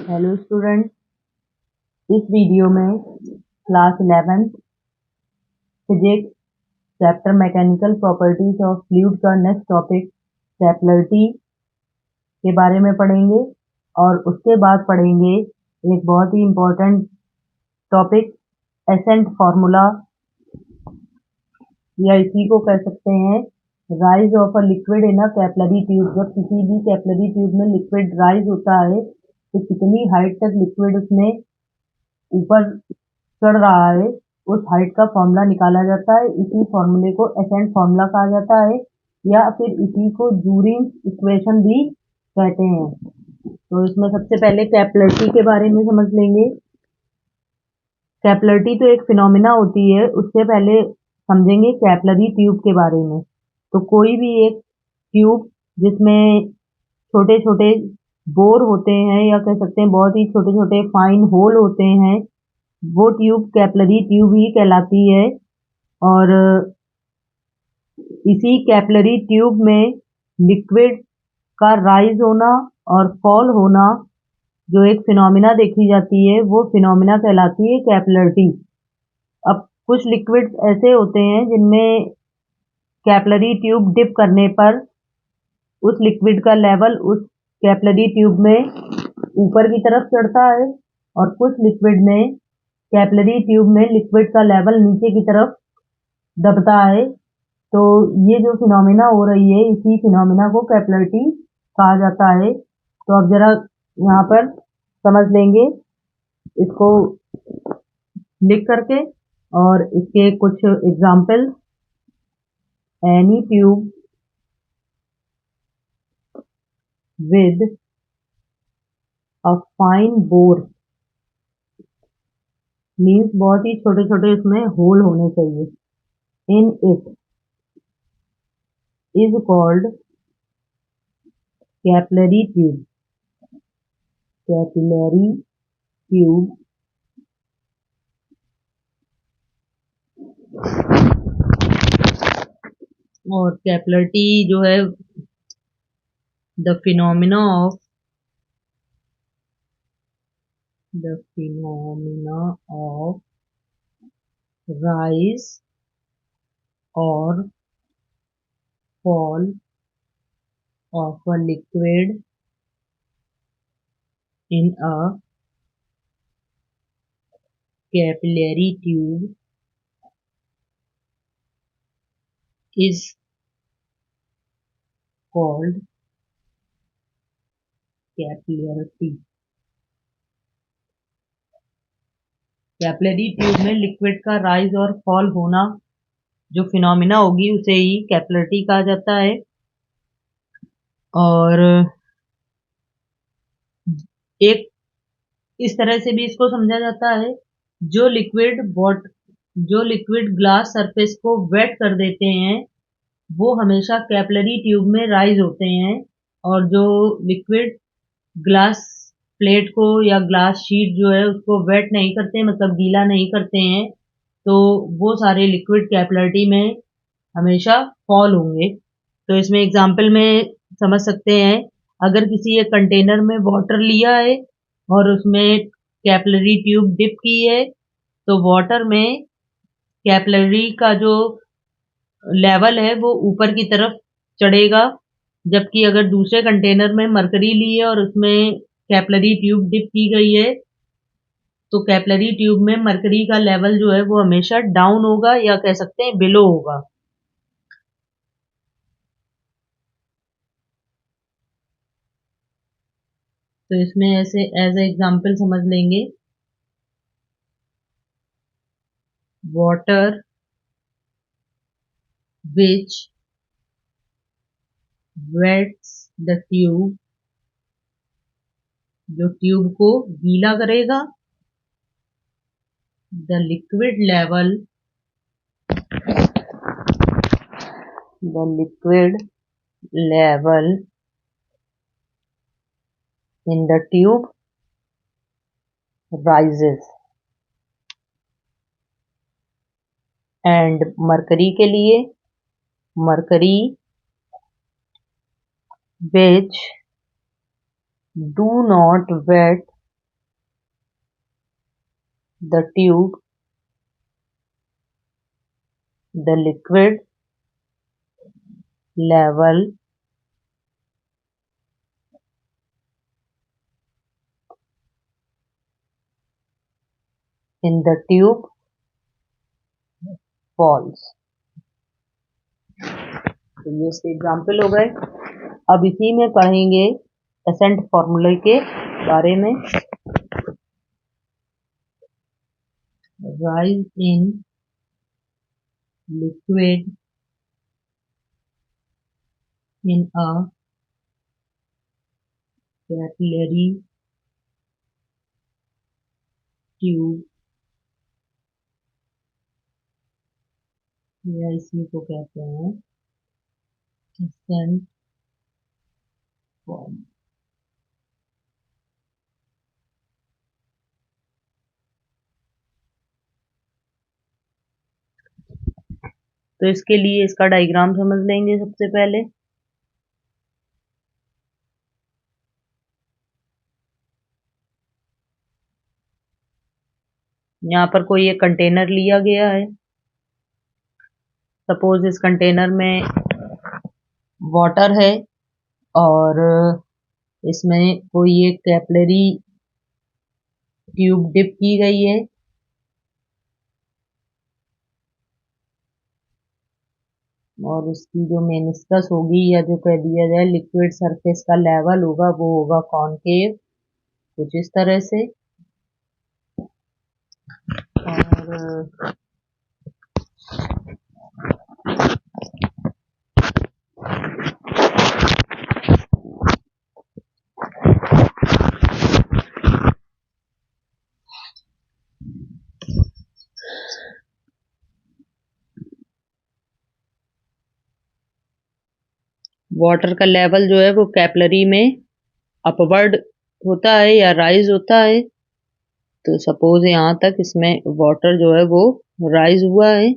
Hello student, इस video में class 11 physics chapter mechanical properties of fluid का next topic capillarity के बारे में पढ़ेंगे और उसके बाद पढ़ेंगे एक बहुत ही इम्पोर्टेंट टॉपिक एसेंट फार्मूला, या इसी को कह सकते हैं rise of a liquid in a capillary tube. जब किसी भी कैपिलरी ट्यूब में लिक्विड राइज होता है तो कितनी हाइट तक लिक्विड उसमें ऊपर चढ़ रहा है, उस हाइट का फॉर्मूला निकाला जाता है। इसी फॉर्मूले को एसेंट फॉर्मूला कहा जाता है, या फिर इसी को जूरिंग इक्वेशन भी कहते हैं। तो इसमें सबसे पहले कैपिलरिटी के बारे में समझ लेंगे। कैपिलरिटी तो एक फिनोमिना होती है, उससे पहले समझेंगे कैपिलरी ट्यूब के बारे में। तो कोई भी एक ट्यूब जिसमें छोटे छोटे बोर होते हैं, या कह सकते हैं बहुत ही छोटे छोटे फाइन होल होते हैं, वो ट्यूब कैपिलरी ट्यूब ही कहलाती है। और इसी कैपिलरी ट्यूब में लिक्विड का राइज होना और फॉल होना, जो एक फिनोमिना देखी जाती है, वो फिनोमिना कहलाती है कैपिलरिटी। अब कुछ लिक्विड्स ऐसे होते हैं जिनमें कैपिलरी ट्यूब डिप करने पर उस लिक्विड का लेवल उस कैपिलरी ट्यूब में ऊपर की तरफ चढ़ता है, और कुछ लिक्विड में कैपिलरी ट्यूब में लिक्विड का लेवल नीचे की तरफ दबता है। तो ये जो फिनोमिना हो रही है, इसी फिनोमिना को कैपिलरिटी कहा जाता है। तो अब जरा यहाँ पर समझ लेंगे इसको लिख करके, और इसके कुछ example. Any tube with a fine bore means बहुत ही छोटे छोटे इसमें होल होने चाहिए। In it is called capillary tube. Capillary tube और कैपिलरिटी जो है the phenomena of rise or fall of a liquid in a capillary tube is called capillarity। Capillary tube में लिक्विड का राइज और फॉल होना जो फिनोमिना होगी, उसे ही कैपिलरिटी कहा जाता है। और एक इस तरह से भी इसको समझा जाता है, जो लिक्विड ग्लास सरफेस को वेट कर देते हैं वो हमेशा कैपिलरी ट्यूब में राइज होते हैं, और जो लिक्विड ग्लास प्लेट को या ग्लास शीट जो है उसको वेट नहीं करते, मतलब गीला नहीं करते हैं, तो वो सारे लिक्विड कैपिलरिटी में हमेशा फॉल होंगे। तो इसमें एग्जांपल में समझ सकते हैं, अगर किसी एक कंटेनर में वाटर लिया है और उसमें कैपिलरी ट्यूब डिप की है, तो वाटर में कैपिलरी का जो लेवल है वो ऊपर की तरफ चढ़ेगा। जबकि अगर दूसरे कंटेनर में मरकरी ली है और उसमें कैपिलरी ट्यूब डिप की गई है, तो कैपिलरी ट्यूब में मरकरी का लेवल जो है वो हमेशा डाउन होगा, या कह सकते हैं बिलो होगा। तो इसमें ऐसे एज ए एग्जांपल समझ लेंगे, water which wets the tube, जो ट्यूब को गीला करेगा। The liquid level in the tube rises। And mercury के लिए, mercury which do not wet the tube, the liquid level in the tube falls। तो ये इसके एग्जाम्पल हो गए। अब इसी में पढ़ेंगे एसेंट फॉर्मूले के बारे में। Rise in liquid in a capillary tube, या इसी को कहते हैं एसेंट फॉर्मूला। तो इसके लिए इसका डायग्राम समझ लेंगे सबसे पहले। यहाँ पर कोई एक कंटेनर लिया गया है। सपोज इस कंटेनर में वाटर है और इसमें कोई एक कैपिलरी ट्यूब डिप की गई है। और इसकी जो मेनिस्कस होगी, या जो कह दिया जाए लिक्विड सरफेस का लेवल होगा, वो होगा कॉनकेव, कुछ इस तरह से। और वाटर का लेवल जो है वो कैपिलरी में अपवर्ड होता है या राइज होता है। तो सपोज यहाँ तक इसमें वाटर जो है वो राइज हुआ है।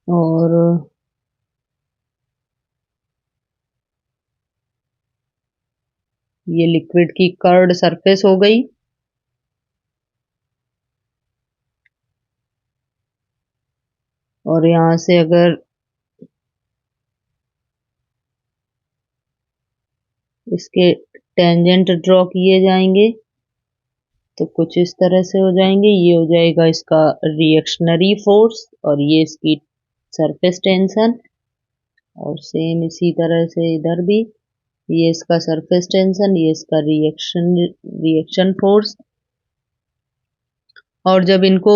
और ये लिक्विड की कर्ड सरफेस हो गई। और यहाँ से अगर इसके टेंजेंट ड्रॉ किए जाएंगे तो कुछ इस तरह से हो जाएंगे। ये हो जाएगा इसका रिएक्शनरी फोर्स और ये इसकी सरफेस टेंशन। और सेम इसी तरह से इधर भी ये इसका सरफेस टेंशन, ये इसका रिएक्शन फोर्स। और जब इनको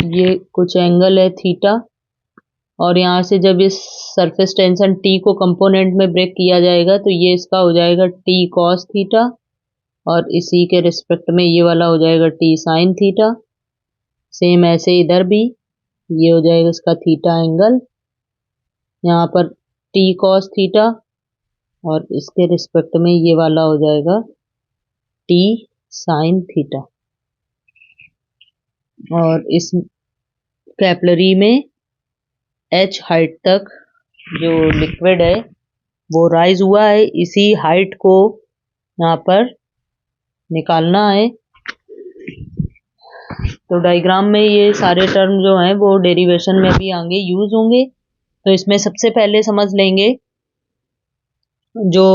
ये कुछ एंगल है थीटा, और यहाँ से जब इस सरफेस टेंशन टी को कंपोनेंट में ब्रेक किया जाएगा तो ये इसका हो जाएगा टी कॉस थीटा, और इसी के रिस्पेक्ट में ये वाला हो जाएगा टी साइन थीटा। सेम ऐसे इधर भी ये हो जाएगा इसका थीटा एंगल, यहाँ पर टी कॉस थीटा, और इसके रिस्पेक्ट में ये वाला हो जाएगा टी साइन थीटा। और इस कैपिलरी में h हाइट तक जो लिक्विड है वो राइज हुआ है। इसी हाइट को यहाँ पर निकालना है। तो डायग्राम में ये सारे टर्म जो हैं वो डेरिवेशन में भी आगे यूज होंगे। तो इसमें सबसे पहले समझ लेंगे जो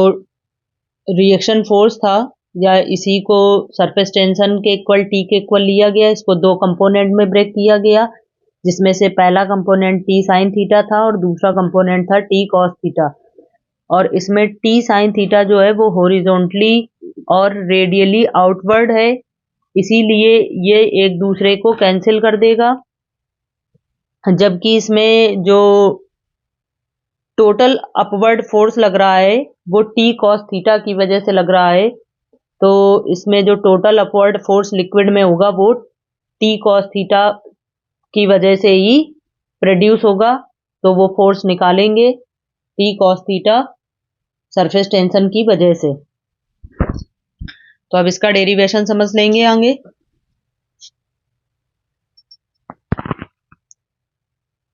रिएक्शन फोर्स था, या इसी को सरफेस टेंशन के इक्वल टी के इक्वल लिया गया। इसको दो कंपोनेंट में ब्रेक किया गया, जिसमें से पहला कंपोनेंट टी साइन थीटा था और दूसरा कंपोनेंट था टी कॉस थीटा। और इसमें टी साइन थीटा जो है वो हॉरिजॉन्टली और रेडियली आउटवर्ड है, इसीलिए ये एक दूसरे को कैंसिल कर देगा। जबकि इसमें जो टोटल अपवर्ड फोर्स लग रहा है वो टी कॉस थीटा की वजह से लग रहा है। तो इसमें जो टोटल अपवर्ड फोर्स लिक्विड में होगा वो टी कॉस थीटा की वजह से ही प्रोड्यूस होगा। तो वो फोर्स निकालेंगे T cos theta surface tension की वजह से। तो अब इसका डेरिवेशन समझ लेंगे आगे।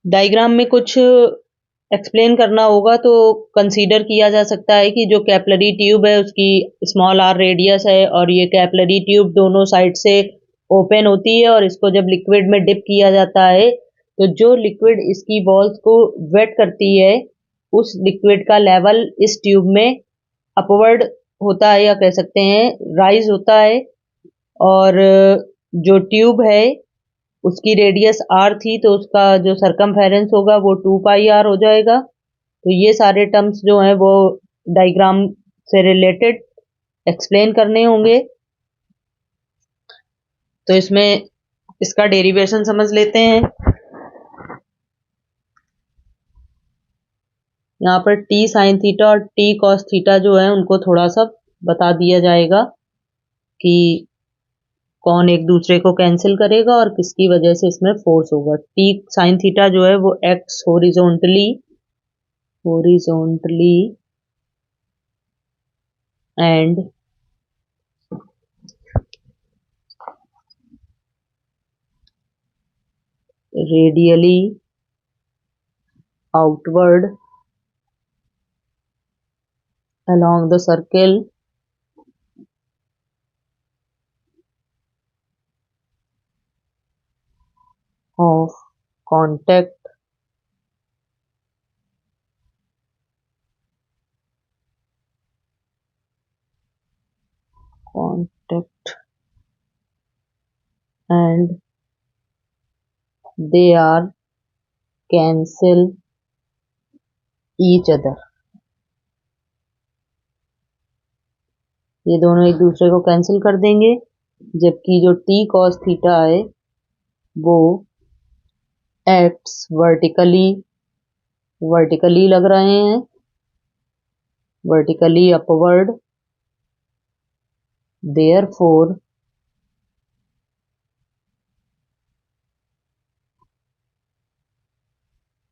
डायग्राम में कुछ एक्सप्लेन करना होगा तो कंसीडर किया जा सकता है कि जो कैपिलरी ट्यूब है उसकी स्मॉल आर रेडियस है और ये कैपिलरी ट्यूब दोनों साइड से ओपन होती है और इसको जब लिक्विड में डिप किया जाता है तो जो लिक्विड इसकी वॉल्स को वेट करती है उस लिक्विड का लेवल इस ट्यूब में अपवर्ड होता है या कह सकते हैं राइज होता है। और जो ट्यूब है उसकी रेडियस आर थी तो उसका जो सरकमफेरेंस होगा वो 2 पाई आर हो जाएगा। तो ये सारे टर्म्स जो हैं वो डायग्राम से रिलेटेड एक्सप्लेन करने होंगे। तो इसमें इसका डेरिवेशन समझ लेते हैं। यहाँ पर टी साइन थीटा और टी कॉस थीटा जो है उनको थोड़ा सा बता दिया जाएगा कि कौन एक दूसरे को कैंसिल करेगा और किसकी वजह से इसमें फोर्स होगा। टी साइन थीटा जो है वो x horizontally and radially outward along the circle of contact and they are cancel each other। ये दोनों एक दूसरे को कैंसिल कर देंगे जबकि जो टी कॉस थीटा है वो एक्ट्स वर्टिकली लग रहे हैं, vertically upward. Therefore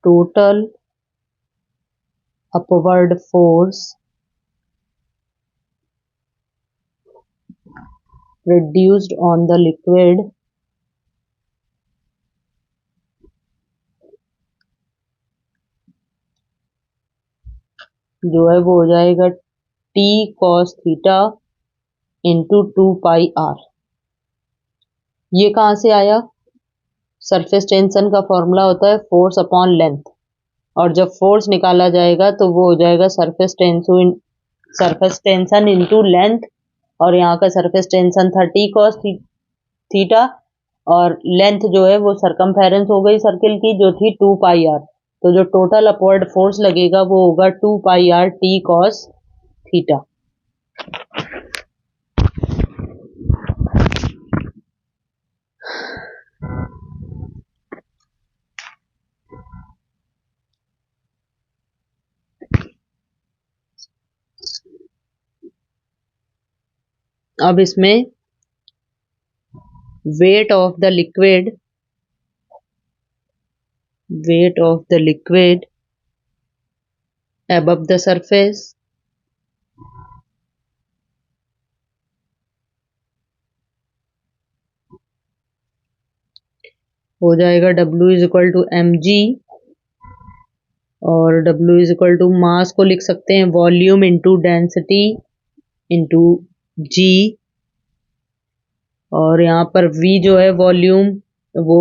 total upward force produced on the liquid जो है वो हो जाएगा T cos theta into 2 pi R. ये कहाँ से आया? सरफेस टेंशन का फॉर्मूला होता है फोर्स अपॉन लेंथ और जब फोर्स निकाला जाएगा तो वो हो जाएगा सरफेस टेंशन इंटू लेंथ। और यहाँ का सरफेस टेंशन था टी कॉस थीटा और लेंथ जो है वो सरकमफेरेंस हो गई सर्किल की जो थी 2 पाई आर। तो जो टोटल अपवर्ड फोर्स लगेगा वो होगा 2 pi R T cos theta. अब इसमें weight of the liquid above the surface हो जाएगा W is equal to mg और W is equal to mass को लिख सकते हैं volume into density into g। और यहाँ पर V जो है वॉल्यूम वो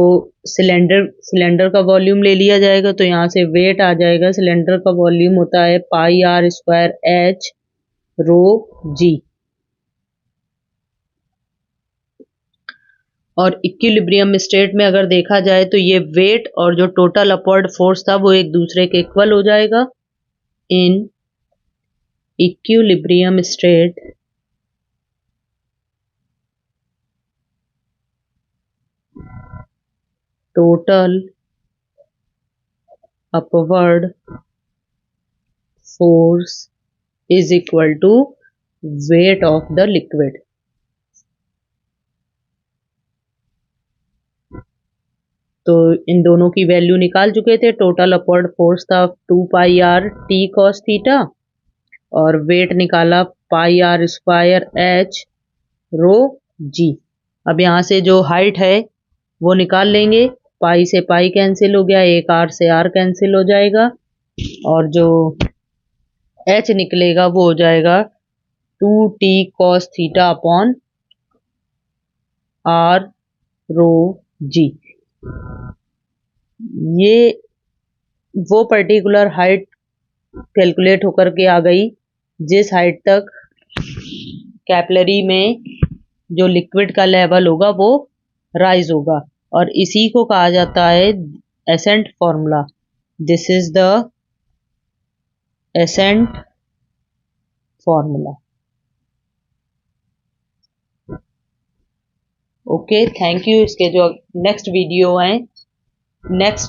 सिलेंडर का वॉल्यूम ले लिया जाएगा तो यहाँ से वेट आ जाएगा। सिलेंडर का वॉल्यूम होता है πr² h रो g। और इक्विलिब्रियम स्टेट में अगर देखा जाए तो ये वेट और जो टोटल अपवर्ड फोर्स था वो एक दूसरे के इक्वल हो जाएगा। In equilibrium state total upward force is equal to weight of the liquid. तो इन दोनों की वैल्यू निकाल चुके थे। टोटल अपवर्ड फोर्स था 2 pi R T cos theta और वेट निकाला πr² h रो जी। अब यहाँ से जो हाइट है वो निकाल लेंगे। पाई से पाई कैंसिल हो गया, एक आर से आर कैंसिल हो जाएगा, और जो एच निकलेगा वो हो जाएगा 2t cos theta upon R rho G. ये वो पर्टिकुलर हाइट कैलकुलेट होकर के आ गई जिस हाइट तक कैपिलरी में जो लिक्विड का लेवल होगा वो राइज होगा, और इसी को कहा जाता है ascent formula. This is the ascent formula. Okay, thank you. इसके जो नेक्स्ट वीडियो है, नेक्स्ट